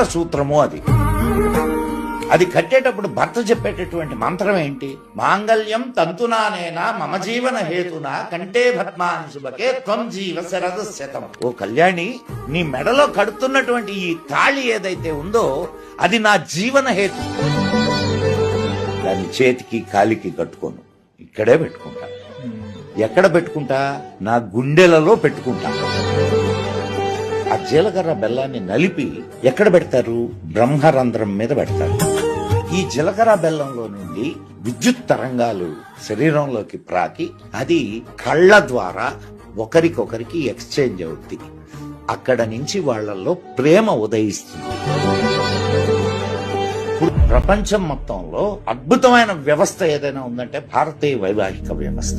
మంగళసూత్రము అది కట్టేటప్పుడు భర్త చెప్పేటటువంటి మంత్రం ఏంటి? మాంగళ్యం తంతునానేనా మమ జీవన హేతునా కంటే భద్మాని శుభకే త్వం జీవ శరదశతం. ఓ కళ్యాణి, నీ మెడలో కడుతున్నటువంటి ఈ తాళి ఏదైతే ఉందో అది నా జీవన హేతు. దాన్ని చేతికి కాలికి కట్టుకోను, ఇక్కడే పెట్టుకుంటా. ఎక్కడ పెట్టుకుంటా? నా గుండెలలో పెట్టుకుంటా. ఆ జీలకర్ర బెల్లాన్ని నలిపి ఎక్కడ పెడతారు? బ్రహ్మరంధ్రం మీద పెడతారు. ఈ జీలకర్ర బెల్లంలో నుండి విద్యుత్ తరంగాలు శరీరంలోకి ప్రాకి అది కళ్ళ ద్వారా ఒకరికొకరికి ఎక్స్చేంజ్ అవుతుంది. అక్కడ నుంచి వాళ్ళల్లో ప్రేమ ఉదయిస్తుంది. ఇప్పుడు ప్రపంచం మొత్తంలో అద్భుతమైన వ్యవస్థ ఏదైనా ఉందంటే భారతీయ వైవాహిక వ్యవస్థ.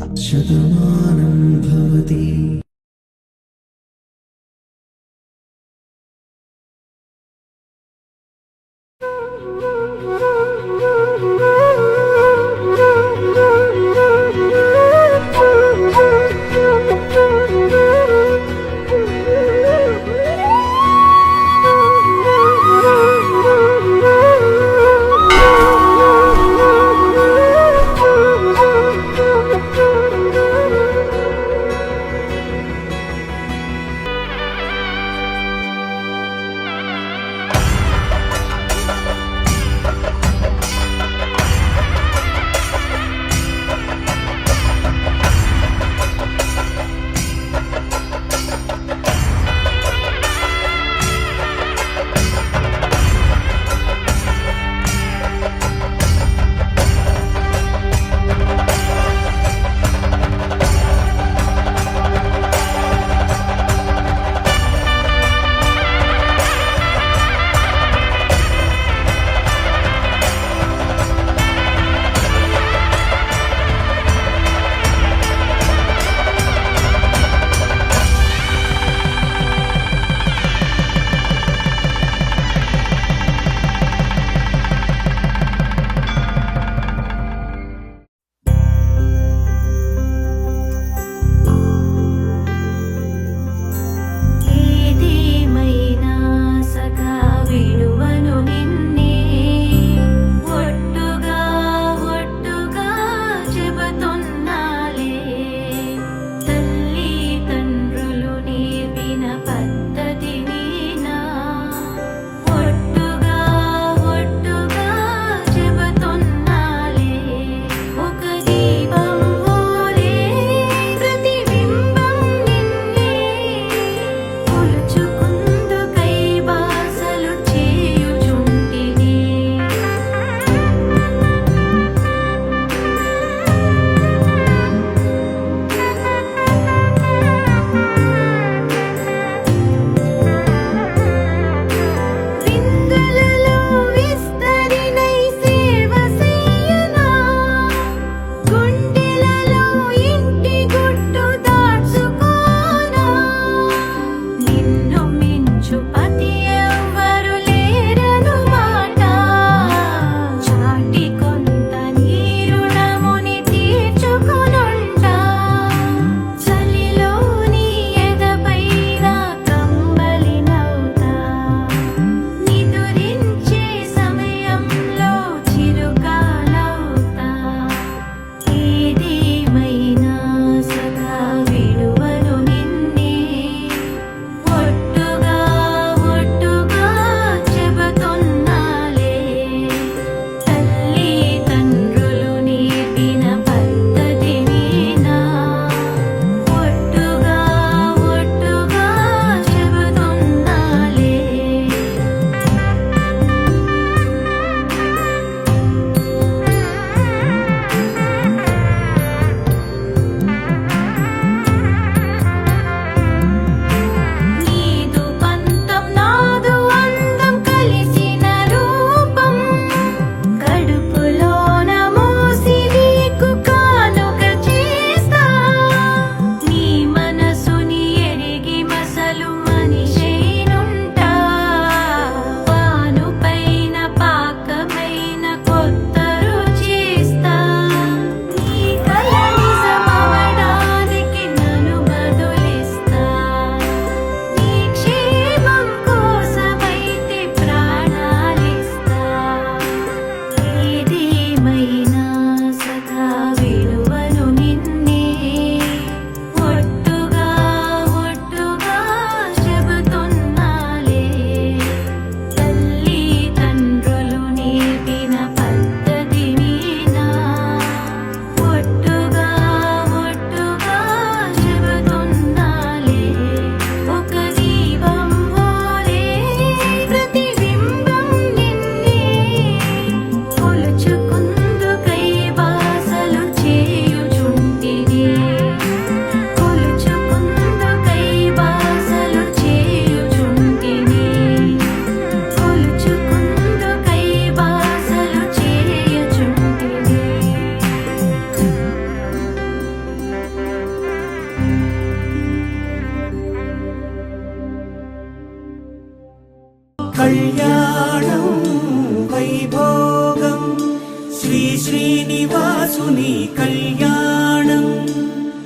శ్రీనివాసుని కళ్యాణం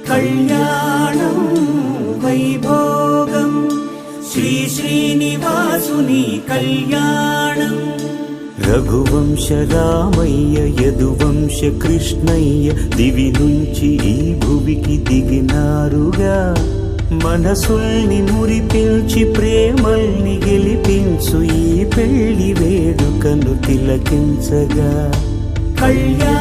కళ్యాణం వైభోగం శ్రీ శ్రీనివాసుని కళ్యాణం రఘువంశ రామయ్య యదువంశ కృష్ణయ్య దివి నుంచి ఈ భువికి దిగినారుగా మనసుల్ని మురిపించి ప్రేమల్ని గెలిపించు ఈ పెళ్లి వేడుకను తిలకించగా కళ్యాణ